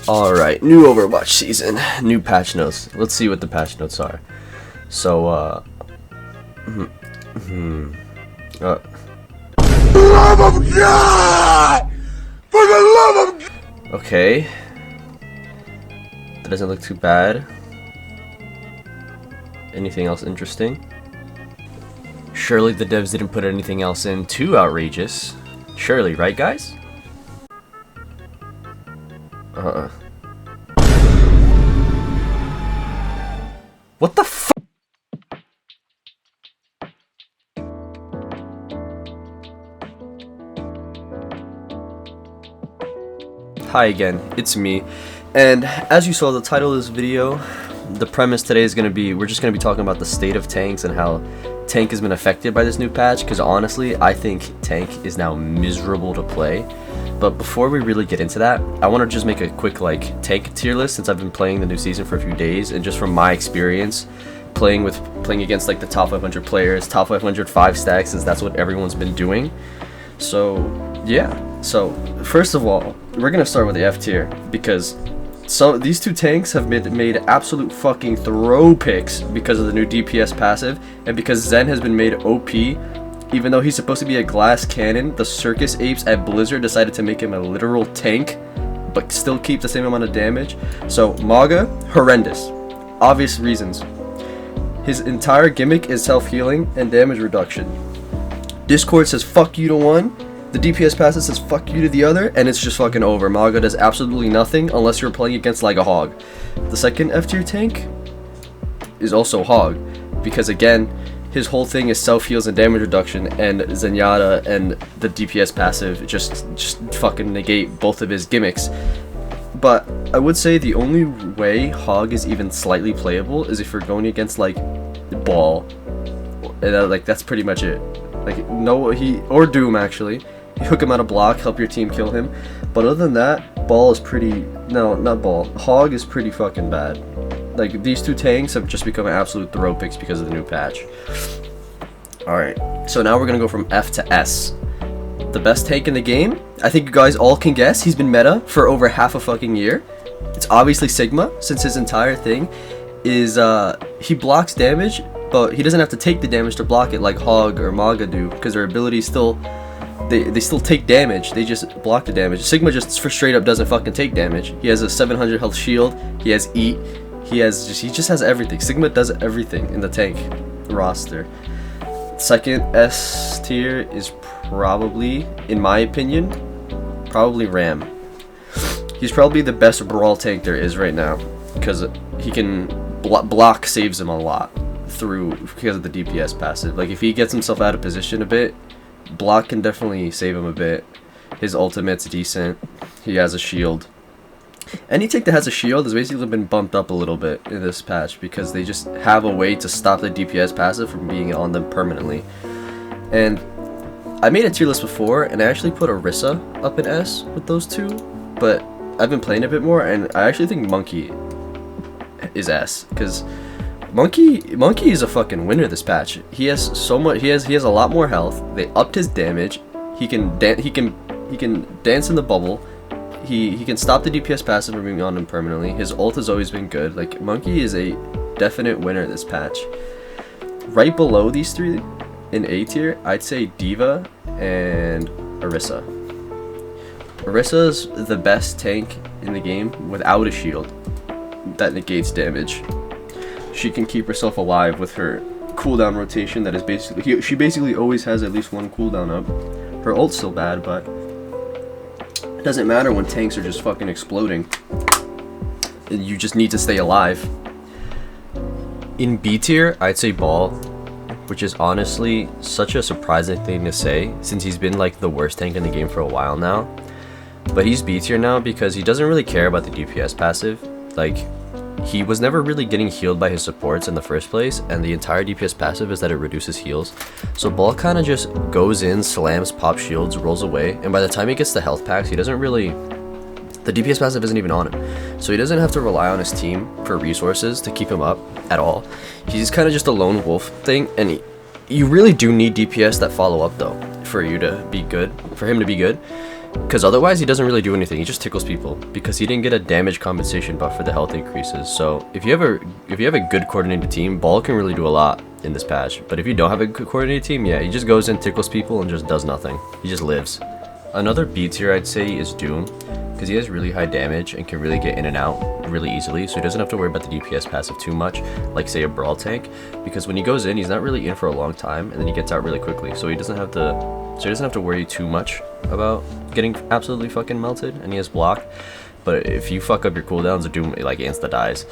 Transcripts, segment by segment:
Alright, new Overwatch season, new patch notes. Let's see what the patch notes are. So, love of God! For the love of God! Okay. That doesn't look too bad. Anything else interesting? Surely the devs didn't put anything else in too outrageous. Surely, right guys? What the f- Hi again, it's me. And as you saw the title of this video, the premise today is going to be, we're just going to be talking about the state of tanks and how tank has been affected by this new patch, because honestly, I think tank is now miserable to play. But before we really get into that, I want to just make a quick tank tier list, since I've been playing the new season for a few days, and just from my experience playing against the top 500 players, top 500 5 stacks, since that's what everyone's been doing. So yeah, so first of all, we're gonna start with the F tier, because these two tanks have made absolute fucking throw picks because of the new DPS passive, and because Zen has been made OP. Even though he's supposed to be a glass cannon, the circus apes at Blizzard decided to make him a literal tank, but still keep the same amount of damage. So Maga, horrendous. Obvious reasons. His entire gimmick is self-healing and damage reduction. Discord says fuck you to one, the DPS passive says fuck you to the other, and it's just fucking over. Maga does absolutely nothing unless you're playing against like a hog. The second F tier tank is also hog, because again, his whole thing is self-heals and damage reduction, and Zenyatta and the DPS passive just fucking negate both of his gimmicks. But I would say the only way Hog is even slightly playable is if you're going against Ball, and that's pretty much it. Or Doom actually. You hook him out of block, help your team kill him. But other than that, Ball is pretty. No, not Ball. Hog is pretty fucking bad. These two tanks have just become absolute throw picks because of the new patch. Alright, so now we're gonna go from F to S. The best tank in the game, I think you guys all can guess, he's been meta for over half a fucking year. It's obviously Sigma, since his entire thing is, he blocks damage, but he doesn't have to take the damage to block it like Hog or Maga do, because their abilities still, they still take damage, they just block the damage. Sigma just straight up doesn't fucking take damage. He has a 700 health shield, he has Eat, he just has everything. Sigma does everything in the tank roster. Second S tier is probably, in my opinion, probably Ram. He's probably the best brawl tank there is right now, because he can block saves him a lot because of the DPS passive. If he gets himself out of position a bit, block can definitely save him a bit. His ultimate's decent. He has a shield. Any tank that has a shield has basically been bumped up a little bit in this patch, because they just have a way to stop the DPS passive from being on them permanently. And I made a tier list before, and I actually put Orisa up in S with those two, but I've been playing a bit more, and I actually think Monkey is S, because Monkey is a fucking winner this patch. He has so much. He has a lot more health. They upped his damage. He can dance in the bubble. He can stop the DPS passive from being on him permanently. His ult has always been good. Monkey is a definite winner this patch. Right below these three in A tier, I'd say D.Va and Orisa. Orisa is the best tank in the game without a shield that negates damage. She can keep herself alive with her cooldown rotation that is she basically always has at least one cooldown up. Her ult's still bad, but it doesn't matter when tanks are just fucking exploding. You just need to stay alive. In B tier, I'd say Ball, which is honestly such a surprising thing to say, since he's been the worst tank in the game for a while now. But he's B tier now because he doesn't really care about the DPS passive. He was never really getting healed by his supports in the first place, and the entire DPS passive is that it reduces heals. So Ball kind of just goes in, slams, pops shields, rolls away, and by the time he gets the health packs, he doesn't really... The DPS passive isn't even on him. So he doesn't have to rely on his team for resources to keep him up at all. He's kind of just a lone wolf thing, and you really do need DPS that follow up though, for him to be good. Because otherwise he doesn't really do anything. He just tickles people because he didn't get a damage compensation buff for the health increases. So if you have a good coordinated team, Ball can really do a lot in this patch. But if you don't have a good coordinated team, yeah, he just goes in, tickles people, and just does nothing. He just lives. Another B tier I'd say is Doom, because he has really high damage and can really get in and out really easily, so he doesn't have to worry about the DPS passive too much, like say a Brawl tank, because when he goes in, he's not really in for a long time, and then he gets out really quickly, so he doesn't have to worry too much about getting absolutely fucking melted, and he has block. But if you fuck up your cooldowns, Doom like insta dies.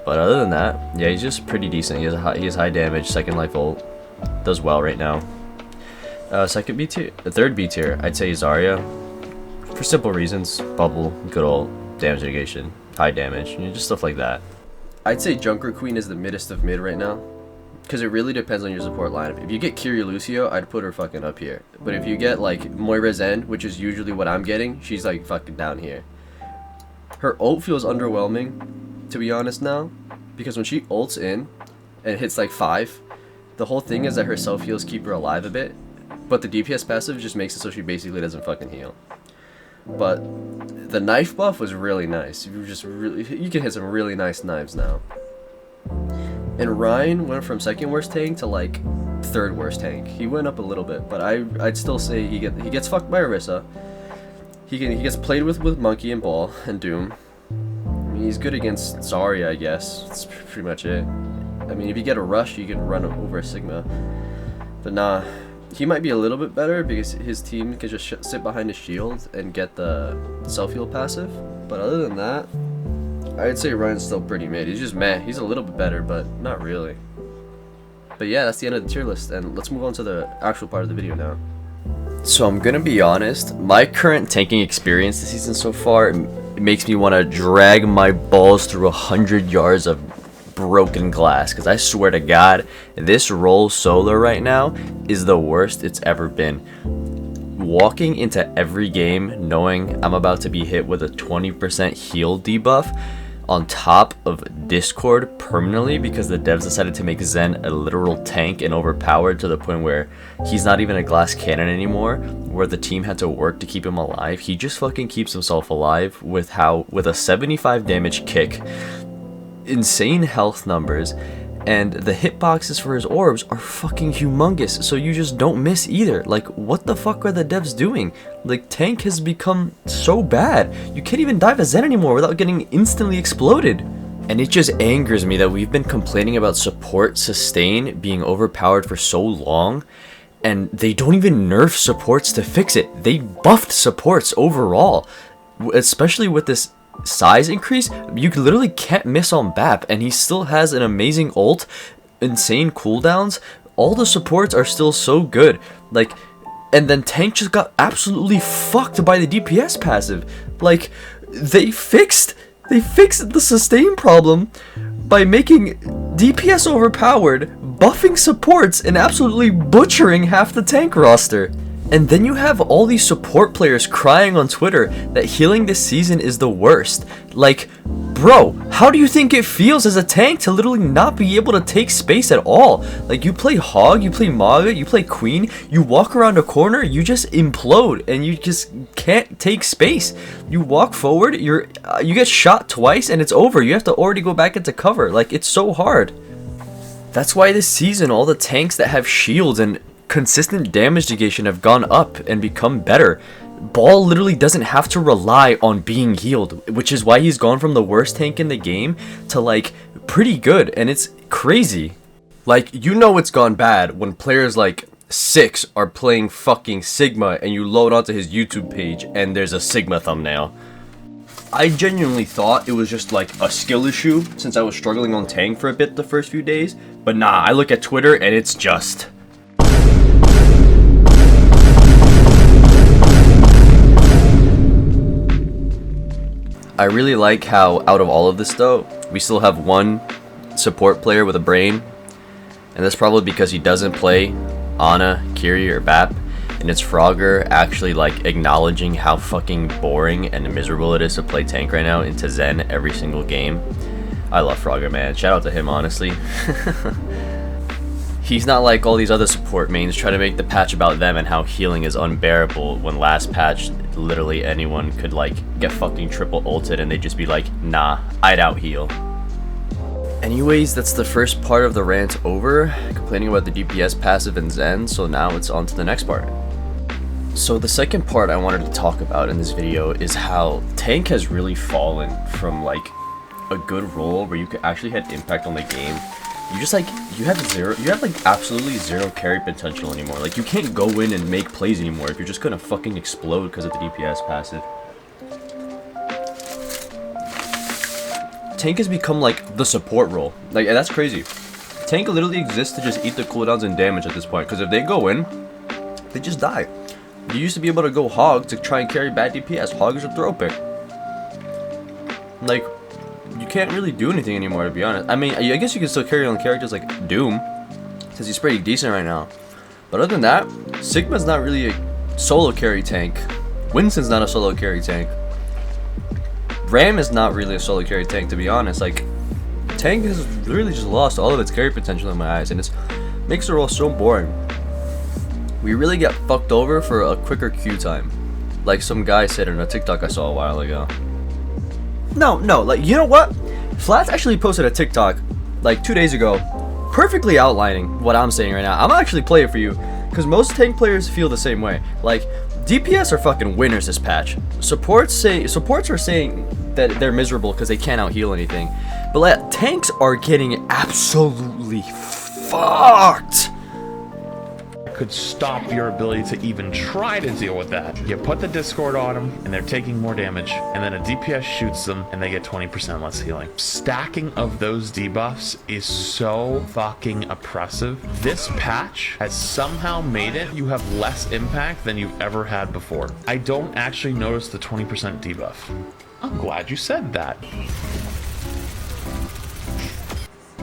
But other than that, yeah, he's just pretty decent. He has high damage, second life ult, does well right now. Second B tier, third B tier, I'd say Zarya, for simple reasons: bubble, good ult, damage mitigation, high damage, you know, just stuff like that. I'd say Junker Queen is the middest of mid right now, because it really depends on your support lineup. If you get Kiri Lucio, I'd put her fucking up here. But if you get like Moira Zen, which is usually what I'm getting, she's like fucking down here. Her ult feels underwhelming, to be honest now, because when she ults in and hits like 5, the whole thing is that her self heals keep her alive a bit, but the DPS passive just makes it so she basically doesn't fucking heal. But the knife buff was really nice. You can hit some really nice knives now. And Ryan went from second worst tank to like third worst tank. He went up a little bit, but I'd still say he gets fucked by Orisa. He gets played with Monkey and Ball and Doom. I mean, he's good against Zarya, I guess. That's pretty much it. I mean, if you get a rush, you can run over a Sigma. But nah, he might be a little bit better because his team can just sit behind his shield and get the self-heal passive. But other than that, I'd say Ryan's still pretty mid. He's just meh. He's a little bit better, but not really. But yeah, that's the end of the tier list, and let's move on to the actual part of the video now. So I'm gonna be honest, my current tanking experience this season so far, it makes me want to drag my balls through 100 yards of broken glass, because I swear to God, this roll solo right now is the worst it's ever been. Walking into every game knowing I'm about to be hit with a 20% heal debuff on top of Discord permanently because the devs decided to make Zen a literal tank and overpowered to the point where he's not even a glass cannon anymore, where the team had to work to keep him alive. He just fucking keeps himself alive with a 75 damage kick, insane health numbers, and the hitboxes for his orbs are fucking humongous, so you just don't miss either. Like, what the fuck are the devs doing? Like, tank has become so bad. You can't even dive a Zen anymore without getting instantly exploded. And it just angers me that we've been complaining about support sustain being overpowered for so long, and they don't even nerf supports to fix it. They buffed supports overall, especially with this size increase. You literally can't miss on BAP, and he still has an amazing ult, insane cooldowns. All the supports are still so good. Like, and then tank just got absolutely fucked by the DPS passive. Like, they fixed the sustain problem by making DPS overpowered, buffing supports, and absolutely butchering half the tank roster. And then you have all these support players crying on Twitter that healing this season is the worst. Like, bro, how do you think it feels as a tank to literally not be able to take space at all? Like, you play Hog, you play Maga, you play Queen, you walk around a corner, you just implode, and you just can't take space. You walk forward, you get shot twice, and it's over. You have to already go back into cover. Like, it's so hard. That's why this season, all the tanks that have shields and consistent damage negation have gone up and become better. Ball literally doesn't have to rely on being healed, which is why he's gone from the worst tank in the game to like pretty good, and it's crazy. Like, you know it's gone bad when players like Six are playing fucking Sigma and you load onto his YouTube page and there's a Sigma thumbnail. I genuinely thought it was just like a skill issue since I was struggling on tank for a bit the first few days, but nah, I look at Twitter and it's just... I really like how out of all of this though, we still have one support player with a brain, and that's probably because he doesn't play Ana, Kiri, or BAP, and it's Frogger actually like acknowledging how fucking boring and miserable it is to play tank right now into Zen every single game. I love Frogger, man. Shout out to him, honestly. He's not like all these other support mains trying to make the patch about them and how healing is unbearable when last patch literally anyone could like get fucking triple ulted and they'd just be like, nah, I'd out heal. Anyways, that's the first part of the rant over, complaining about the DPS passive and Zen, so now it's on to the next part. So the second part I wanted to talk about in this video is how tank has really fallen from like a good role where you could actually have impact on the game. You just like, you have like absolutely zero carry potential anymore. Like you can't go in and make plays anymore if you're just gonna fucking explode because of the DPS passive. Tank has become like the support role. Like, that's crazy. Tank literally exists to just eat the cooldowns and damage at this point, because if they go in, they just die. You used to be able to go hog to try and carry bad DPS. Hog is a throw pick. Like, you can't really do anything anymore, to be honest. I mean, I guess you can still carry on characters like Doom, because he's pretty decent right now. But other than that, Sigma's not really a solo carry tank. Winston's not a solo carry tank. Ram is not really a solo carry tank, to be honest. Like, tank has really just lost all of its carry potential in my eyes, and it makes the role so boring. We really get fucked over for a quicker queue time, like some guy said in a TikTok I saw a while ago. No, like, you know what? Flats actually posted a TikTok like 2 days ago, perfectly outlining what I'm saying right now. I'm actually play it for you, because most tank players feel the same way. Like, DPS are fucking winners this patch. Supports are saying that they're miserable because they can't out heal anything, but like, tanks are getting absolutely fucked. Could stop your ability to even try to deal with that. You put the Discord on them and they're taking more damage, and then a DPS shoots them and they get 20% less healing. Stacking of those debuffs is so fucking oppressive. This patch has somehow made it you have less impact than you've ever had before. I don't actually notice the 20% debuff. I'm glad you said that.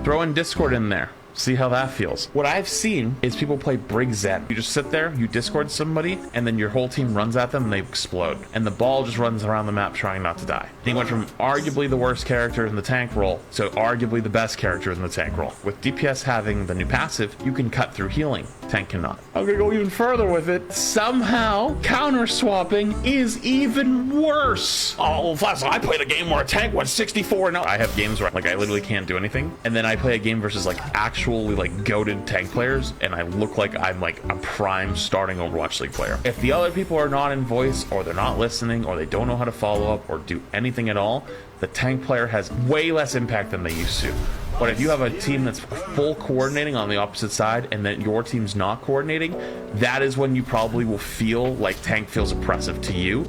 Throw in Discord in there. See how that feels. What I've seen is people play Brig Zen. You just sit there, you Discord somebody, and then your whole team runs at them and they explode. And the ball just runs around the map trying not to die. He went from arguably the worst character in the tank role to arguably the best character in the tank role. With DPS having the new passive, you can cut through healing. Tank cannot. I'm gonna go even further with it. Somehow, counter swapping is even worse. Oh, Flats, I played a game where a tank went 64-0. I have games where like I literally can't do anything. And then I play a game versus like actually like goated tank players, and I look like I'm like a prime starting Overwatch League player. If the other people are not in voice, or they're not listening, or they don't know how to follow up or do anything at all, the tank player has way less impact than they used to. But if you have a team that's full coordinating on the opposite side and then your team's not coordinating, that is when you probably will feel like tank feels oppressive to you.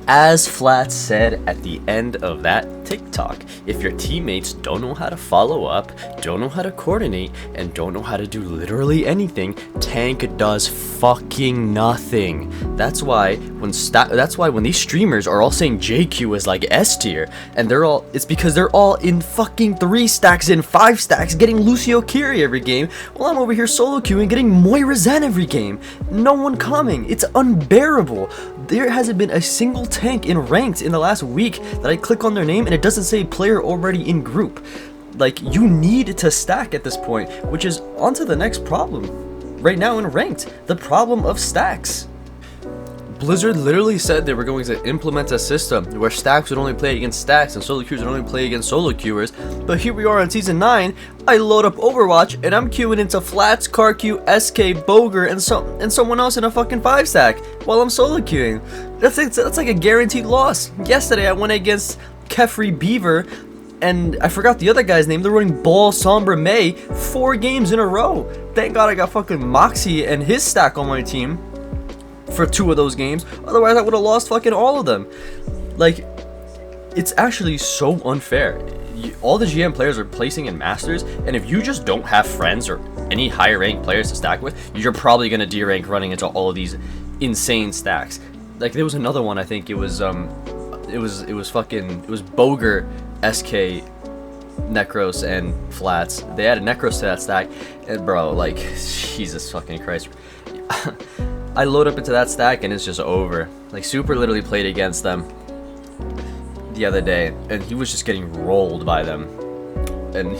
As Flats said at the end of that TikTok, if your teammates don't know how to follow up, don't know how to coordinate, and don't know how to do literally anything, tank does fucking nothing. That's why when these streamers are all saying JQ is like S tier, and it's because they're all in fucking 3 stacks and 5 stacks getting Lucio Kiri every game, while I'm over here solo queuing getting Moira Zen every game. No one coming. It's unbearable. There hasn't been a single tank in ranked in the last week that I click on their name and it doesn't say player already in group. Like, you need to stack at this point, which is onto the next problem right now in ranked, the problem of stacks. Blizzard literally said they were going to implement a system where stacks would only play against stacks and solo queuers would only play against solo queuers, but here we are on season 9, I load up Overwatch and I'm queuing into Flats, Carq, SK, Boger, and someone else in a fucking 5 stack while I'm solo queuing. That's like a guaranteed loss. Yesterday I went against Kefri Beaver, and I forgot the other guy's name. They're running Ball Sombra May 4 games in a row. Thank God I got fucking Moxie and his stack on my team for 2 of those games. Otherwise I would have lost fucking all of them. Like, it's actually so unfair. All the GM players are placing in Masters, and if you just don't have friends or any higher ranked players to stack with, you're probably gonna D rank running into all of these insane stacks. Like, there was another one, I think it was Boger, SK, Necros, and Flats. They added Necros to that stack, and bro, like, Jesus fucking Christ. I load up into that stack and it's just over. Like, Super literally played against them the other day and he was just getting rolled by them. And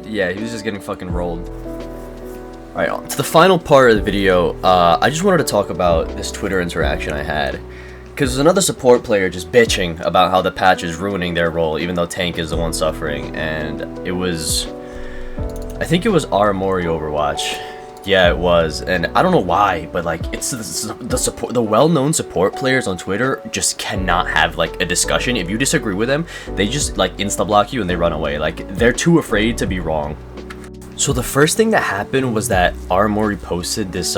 yeah, he was just getting fucking rolled. Alright, to the final part of the video, I just wanted to talk about this Twitter interaction I had. Because there's another support player just bitching about how the patch is ruining their role, even though Tank is the one suffering. And it was... I think it was our Mori Overwatch. Yeah, it was. And I don't know why, but like, it's the well-known support players on Twitter just cannot have like a discussion. If you disagree with them, they just like insta-block you and they run away. Like, they're too afraid to be wrong. So the first thing that happened was that our Mori posted this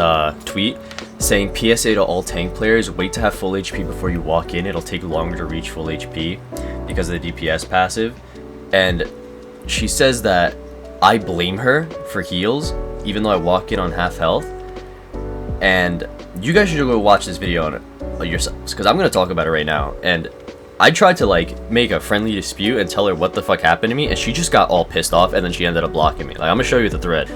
tweet saying, PSA to all tank players, wait to have full HP before you walk in. It'll take longer to reach full HP because of the DPS passive. And she says that I blame her for heals, even though I walk in on half health. And you guys should go watch this video on it yourselves, because I'm going to talk about it right now. And I tried to like make a friendly dispute and tell her what the fuck happened to me, and she just got all pissed off, and then she ended up blocking me. Like, I'm going to show you the thread.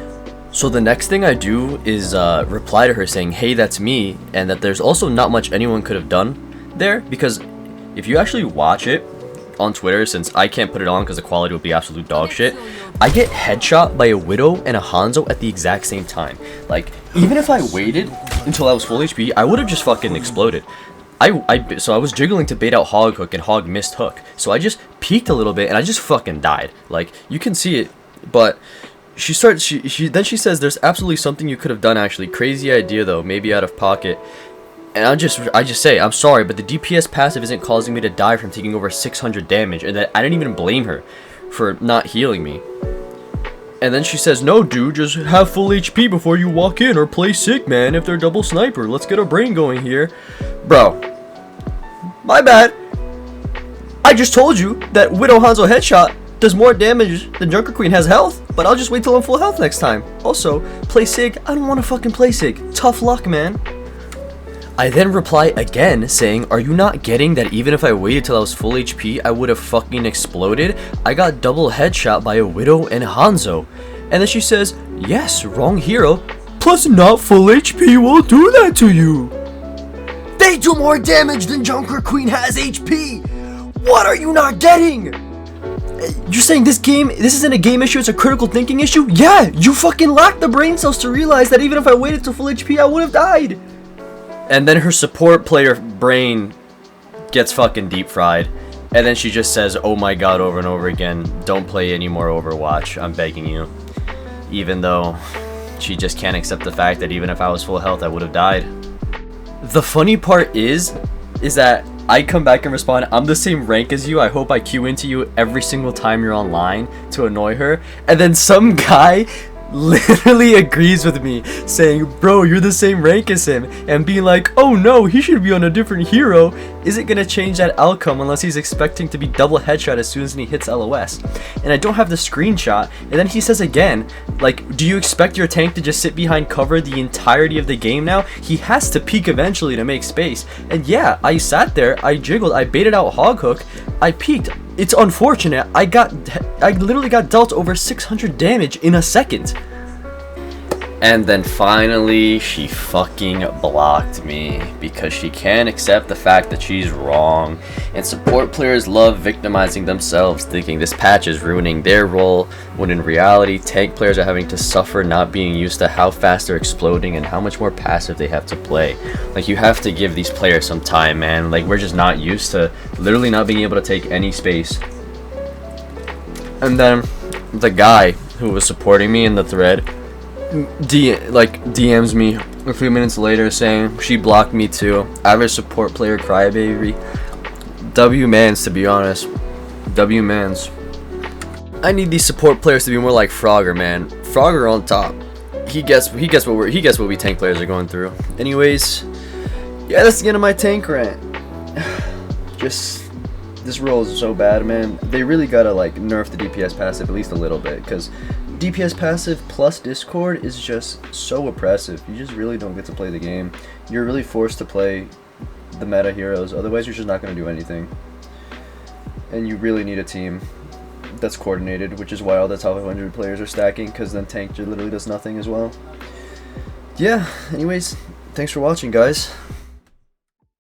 So the next thing I do is reply to her saying, hey, that's me, and that there's also not much anyone could have done there, because if you actually watch it on Twitter, since I can't put it on because the quality would be absolute dog shit, I get headshot by a Widow and a Hanzo at the exact same time. Like, even if I waited until I was full HP, I would have just fucking exploded. So I was jiggling to bait out Hog Hook, and Hog missed Hook, so I just peeked a little bit and I just fucking died. Like, you can see it, but then she says there's absolutely something you could have done. Actually, crazy idea though, maybe out of pocket. And I just say, I'm sorry, but the DPS passive isn't causing me to die from taking over 600 damage, and that I didn't even blame her for not healing me. And then she says, no dude, just have full HP before you walk in, or play sick, man, if they're double sniper. Let's get our brain going here. Bro, my bad. I just told you that Widow Hanzo headshot does more damage than Junker Queen has health, but I'll just wait till I'm full health next time. Also, play Sig, I don't want to fucking play Sig. Tough luck, man. I then reply again saying, are you not getting that even if I waited till I was full HP, I would have fucking exploded? I got double headshot by a Widow and Hanzo. And then she says, yes, wrong hero, plus not full HP will do that to you. They do more damage than Junker Queen has HP. What are you not getting? You're saying this isn't a game issue, it's a critical thinking issue? Yeah, you fucking lack the brain cells to realize that even if I waited till full HP, I would have died. And then her support player brain gets fucking deep fried. And then she just says, oh my god, over and over again, don't play any more Overwatch, I'm begging you. Even though she just can't accept the fact that even if I was full health, I would have died. The funny part is that I come back and respond, I'm the same rank as you, I hope I queue into you every single time you're online to annoy her. And then some guy literally agrees with me, saying, bro, you're the same rank as him, and being like, oh no, he should be on a different hero, isn't gonna change that outcome unless he's expecting to be double headshot as soon as he hits LOS. And I don't have the screenshot, and then he says again, like, do you expect your tank to just sit behind cover the entirety of the game now? He has to peek eventually to make space. And yeah, I sat there, I jiggled, I baited out Hog Hook, I peeked. It's unfortunate, I literally got dealt over 600 damage in a second. And then finally, she fucking blocked me because she can't accept the fact that she's wrong. And support players love victimizing themselves, thinking this patch is ruining their role, when in reality, tank players are having to suffer not being used to how fast they're exploding and how much more passive they have to play. Like, you have to give these players some time, man. Like, we're just not used to literally not being able to take any space. And then the guy who was supporting me in the thread DMs me a few minutes later saying she blocked me too. Average support player crybaby. W-mans, to be honest. W-mans. I need these support players to be more like Frogger, man. Frogger on top. He gets what we tank players are going through. Anyways, yeah, that's the end of my tank rant. Just, this role is so bad, man. They really gotta like nerf the DPS passive at least a little bit, because DPS passive plus Discord is just so oppressive. You just really don't get to play the game. You're really forced to play the meta heroes, otherwise you're just not going to do anything. And you really need a team that's coordinated, which is why all the top 500 players are stacking, because then tank literally does nothing as well. Yeah, anyways, thanks for watching, guys.